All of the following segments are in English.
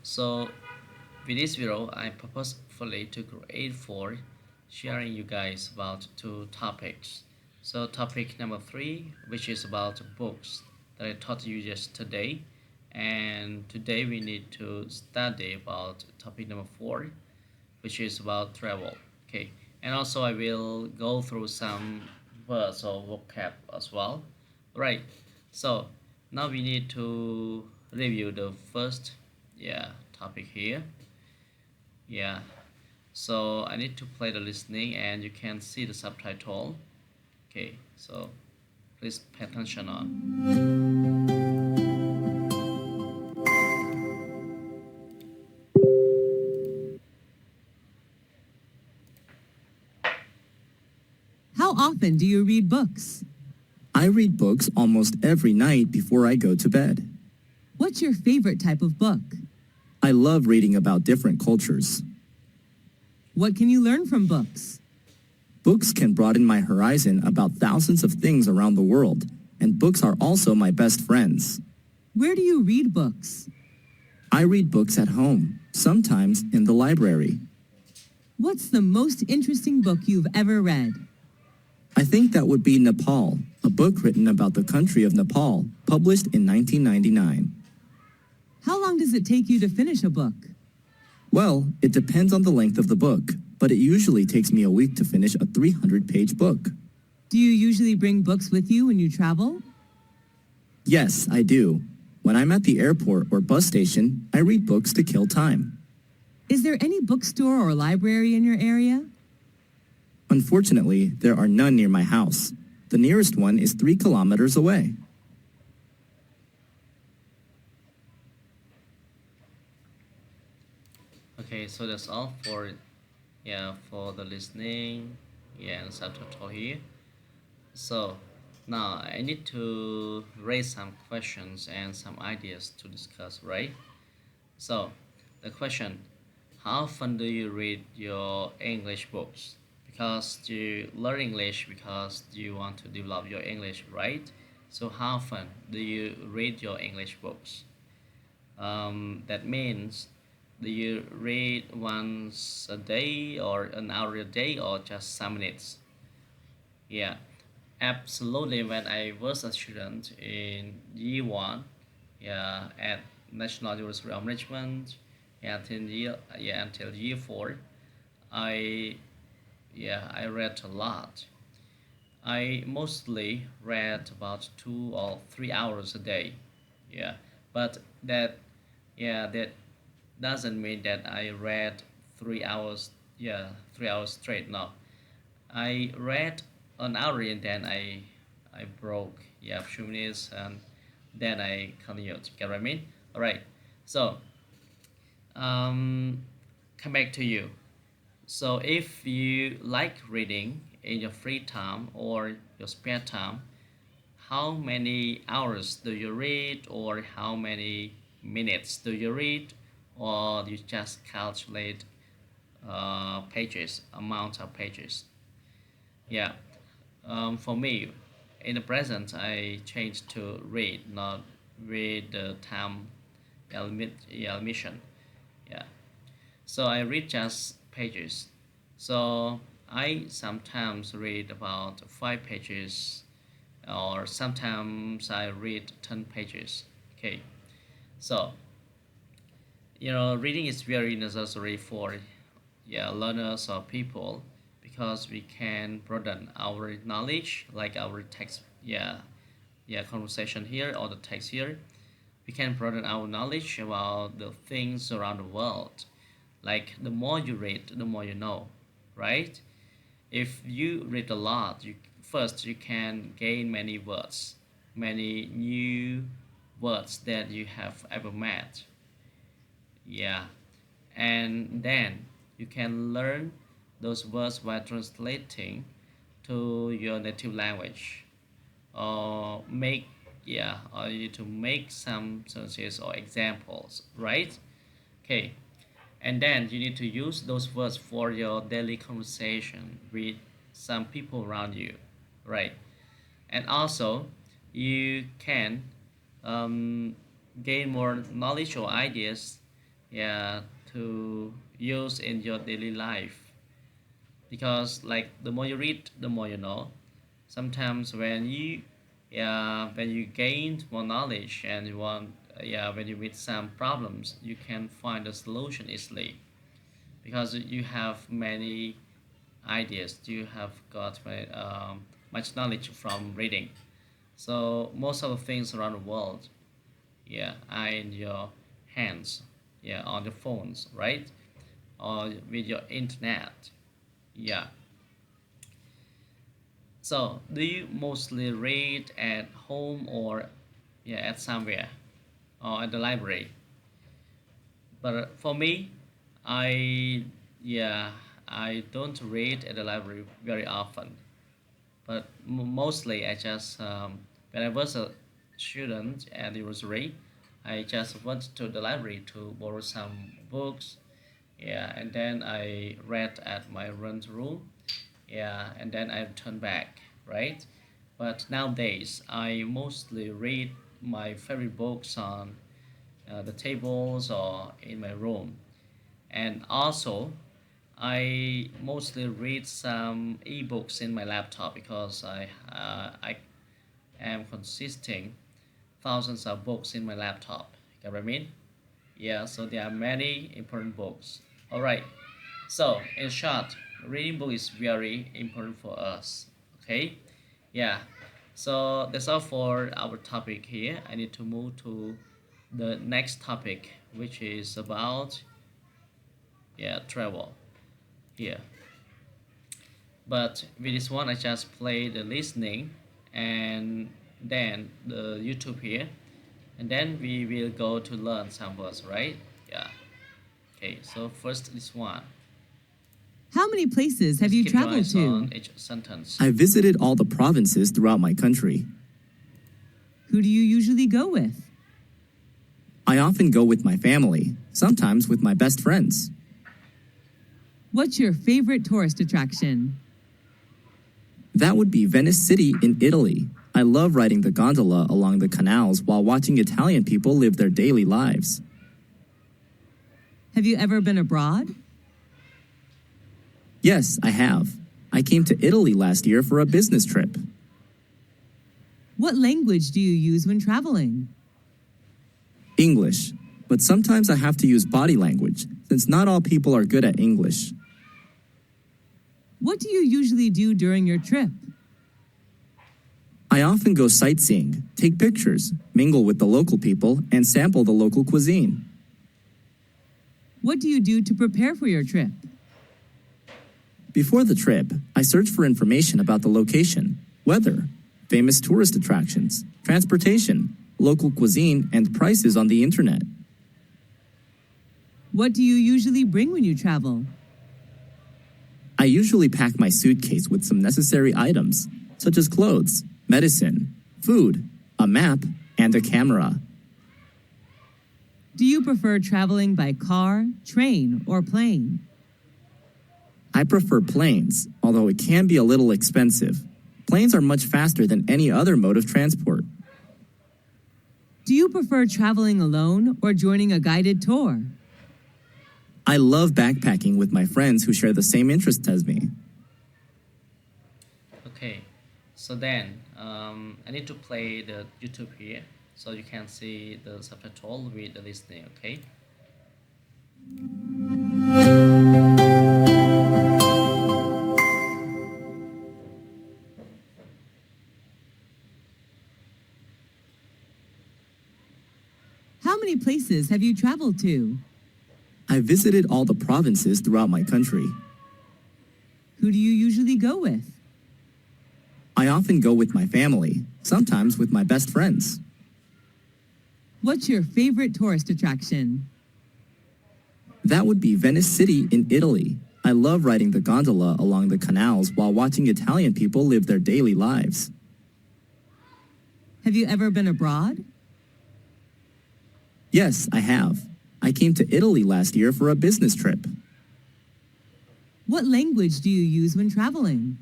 So with this video, I purposefully to create for sharing you guys about two topics. So topic number three, which is about books that I taught you yesterday, and today we need to study about topic number four, which is about travel. Okay, and also I will go through some words or vocab as well. Right. So now we need to review the first topic here. Yeah. So I need to play the listening and you can see the subtitle. Okay. So please pay attention on. How often do you read books? I read books almost every night before I go to bed. What's your favorite type of book? I love reading about different cultures. What can you learn from books? Books can broaden my horizon about thousands of things around the world, and books are also my best friends. Where do you read books? I read books at home, sometimes in the library. What's the most interesting book you've ever read? I think that would be Nepal, a book written about the country of Nepal, published in 1999. How long does it take you to finish a book? Well, it depends on the length of the book, but it usually takes me a week to finish a 300-page book. Do you usually bring books with you when you travel? Yes, I do. When I'm at the airport or bus station, I read books to kill time. Is there any bookstore or library in your area? Unfortunately, there are none near my house. The nearest one is 3 kilometers away. Okay, so that's all for for the listening and subtitle here. So now I need to raise some questions and some ideas to discuss, right? So the question, how often do you read your English books? Because you learn English because you want to develop your English, right? So how often do you read your English books? That means, do you read once a day or an hour a day or just some minutes? Yeah, absolutely. When I was a student in year one, at National University of Management, until year four, I I read a lot. I mostly read about 2 or 3 hours a day. Yeah, but that doesn't mean that I read 3 hours. 3 hours straight. No, I read an hour and then I broke. A few minutes and then I continued. Get what I mean? All right. So um, come back to you. So if you like reading in your free time or your spare time, how many hours do you read or how many minutes do you read or you just calculate pages, amount of pages? Yeah, for me, in the present, I changed to read, not read the time emission. Yeah, so I read just pages. So I sometimes read about 5 pages, or sometimes I read 10 pages. Okay, so reading is very necessary for learners or people because we can broaden our knowledge, like our text, conversation here or the text here. We can broaden our knowledge about the things around the world. Like the more you read, the more you know, right? If you read a lot, you can gain many words, many new words that you have ever met. Yeah, and then you can learn those words by translating to your native language or you to make some sentences or examples, right? Okay, and then you need to use those words for your daily conversation with some people around you, right? And also you can um, gain more knowledge or ideas yeah, to use in your daily life. Because like the more you read, the more you know. Sometimes when you, yeah, when you gain more knowledge and you want, yeah, when you meet some problems, you can find a solution easily because you have many ideas. You have got much knowledge from reading. So most of the things around the world, yeah, are in your hands, yeah, on your phones, right, or with your internet, yeah. So do you mostly read at home or, yeah, at somewhere or at the library? But for me, I, yeah, I don't read at the library very often. But mostly I just when I was a student at the university, I just went to the library to borrow some books. Yeah, and then I read at my rent room. Yeah, and then I turn back, right? But nowadays I mostly read my favorite books on the tables or in my room. And also I mostly read some ebooks in my laptop because I am consisting thousands of books in my laptop. You get what I mean? Yeah, so there are many important books. All right. So in short, reading book is very important for us. Okay. Yeah. So that's all for our topic here. I need to move to the next topic, which is about, yeah, travel here. But with this one, I just play the listening and then the YouTube here, and then we will go to learn some words, right? Yeah. Okay. So first this one. How many places have Just you keep your traveled eyes to? on each sentence. I visited all the provinces throughout my country. Who do you usually go with? I often go with my family, sometimes with my best friends. What's your favorite tourist attraction? That would be Venice City in Italy. I love riding the gondola along the canals while watching Italian people live their daily lives. Have you ever been abroad? Yes, I have. I came to Italy last year for a business trip. What language do you use when traveling? English, but sometimes I have to use body language since not all people are good at English. What do you usually do during your trip? I often go sightseeing, take pictures, mingle with the local people, and sample the local cuisine. What do you do to prepare for your trip? Before the trip, I search for information about the location, weather, famous tourist attractions, transportation, local cuisine, and prices on the internet. What do you usually bring when you travel? I usually pack my suitcase with some necessary items, such as clothes, medicine, food, a map, and a camera. Do you prefer traveling by car, train, or plane? I prefer planes, although it can be a little expensive. Planes are much faster than any other mode of transport. Do you prefer traveling alone or joining a guided tour? I love backpacking with my friends who share the same interests as me. Okay. So then I need to play the YouTube here so you can see the subtitle with the listening. Okay. How many places have you traveled to? I visited all the provinces throughout my country. Who do you usually go with? I often go with my family, sometimes with my best friends. What's your favorite tourist attraction? That would be Venice City in Italy. I love riding the gondola along the canals while watching Italian people live their daily lives. Have you ever been abroad? Yes, I have. I came to Italy last year for a business trip. What language do you use when traveling?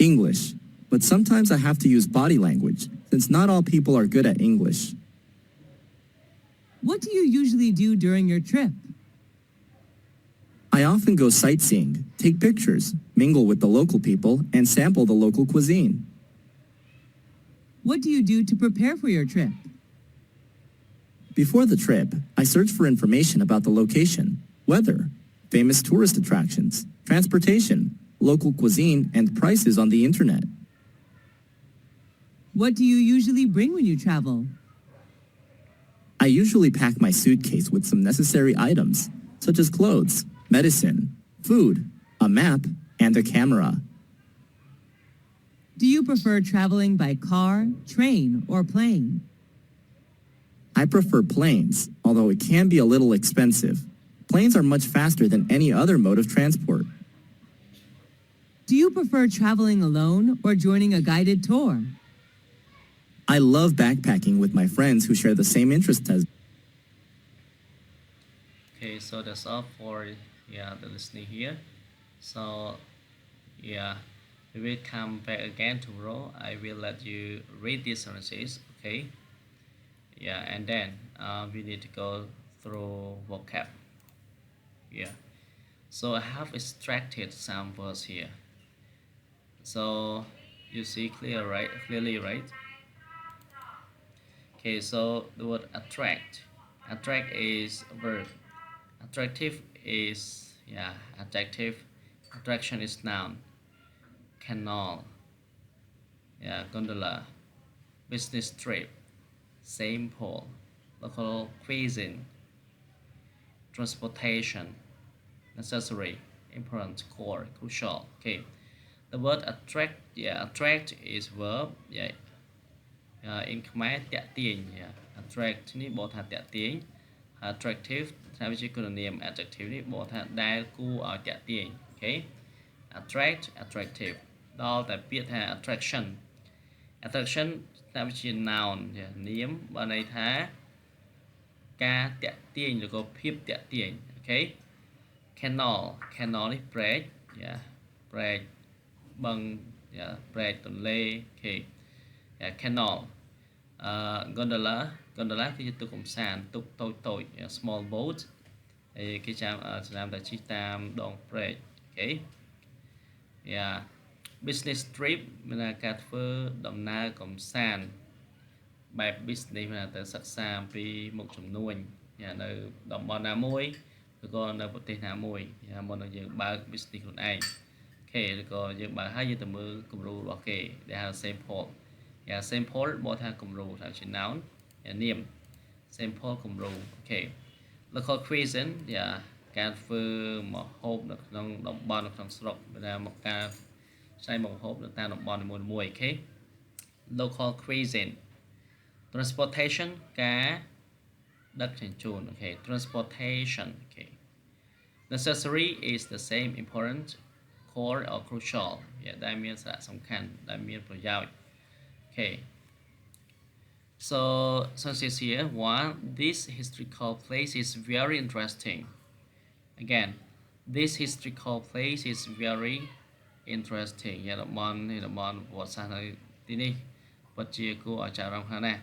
English, but sometimes I have to use body language since not all people are good at English. What do you usually do during your trip? I often go sightseeing, take pictures, mingle with the local people, and sample the local cuisine. What do you do to prepare for your trip? Before the trip, I search for information about the location, weather, famous tourist attractions, transportation, local cuisine, and prices on the internet. What do you usually bring when you travel? I usually pack my suitcase with some necessary items, such as clothes, medicine, food, a map, and a camera. Do you prefer traveling by car, train, or plane? I prefer planes, although it can be a little expensive. Planes are much faster than any other mode of transport. Do you prefer traveling alone or joining a guided tour? I love backpacking with my friends who share the same interests as. Okay, so that's all for the listening here. So yeah, we will come back again tomorrow. I will let you read these sentences. Okay. Yeah, and then we need to go through vocab. Yeah. So I have extracted some words here. So you see clearly, right? Okay, so the word attract. Attract is a verb. Attractive is adjective. Attraction is noun. Canal, gondola. Business trip. Sample. Local cuisine. Transportation. Necessary. Important. Core. Crucial. Okay. The word attract is verb. In Khmer តាក់ទាញ attract នេះបកថាតាក់ទាញ attractive ថាវាជាគុណនាម adjective នេះបកថាដែលគួរឲ្យតាក់ទាញ okay attract attractive ដល់តែពាក្យថា attraction ថាវាជា noun នាមបើន័យថាការតាក់ទាញឬក៏ភាពតាក់ទាញ okay canal នេះព្រែកព្រែកបឹងព្រែកទន្លេ okay canal gondola គឺជាទូកកំសាន្តទូកតូច small boat ហើយគេចាំតែជិះតាមដងព្រែក okay business trip មានការធ្វើដំណើរកំសាន្តបែប business មានតែសិក្សាអំពីមុខជំនួញនៅតំបន់ណាមួយឬក៏នៅប្រទេសណាមួយមុននឹងយើងបើក business ខ្លួនឯង okay ឬក៏យើងបើកហើយយើងទៅមើលគំរូរបស់គេដែលហៅ sample sample បកថាគំរូថាជា noun នាម sample គំរូ okay local cuisine ការធ្វើម្ហូបនៅក្នុងតំបន់នៅក្នុងស្រុកដែលមកការផ្សាយម្ហូបនៅតាមតំបន់នីមួយៗ okay local cuisine transportation ការដឹកជញ្ជូន okay transportation okay necessary is the same important core or crucial ដែលមានសារៈសំខាន់ដែលមានប្រយោជន៍ okay so says here one this historical place is very interesting again this historical place is very interesting តំបន់ប្រវត្តិសាស្ត្រនៅទីនេះពិតជាគួរឲ្យចាប់អារម្មណ៍ខ្លាំងណាស់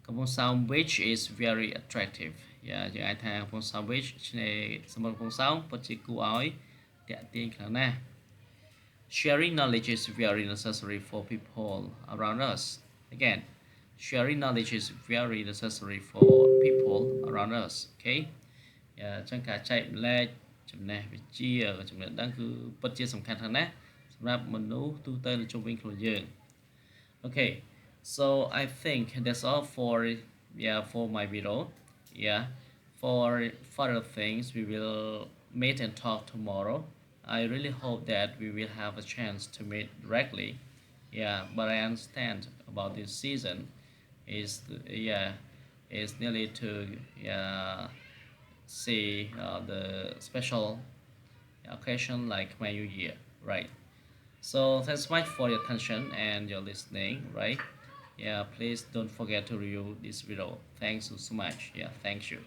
កំពង់សោម which is very attractive យើងអាចថាកំពង់សោម which ឆ្នេរសមុទ្រកំពង់សោមពិតជាគួរឲ្យទាក់ទាញខ្លាំងណាស់Sharing knowledge is very necessary for people around us. Again, sharing knowledge is very necessary for people around us. Okay? ចឹងការចែកម្លែកចំណេះវិជ្ជាចំណេះដឹងគឺពិតជាសំខាន់ណាស់សម្រាប់មនុស្សទូទៅនៅជុំវិញខ្លួនយើង Okay. So I think that's all for my video. For further things we will meet and talk tomorrow. I really hope that we will have a chance to meet directly. But I understand about this season is nearly to see the special occasion like my New Year, right? So thanks much for your attention and your listening, right? Please don't forget to review this video. Thanks so much. Thank you.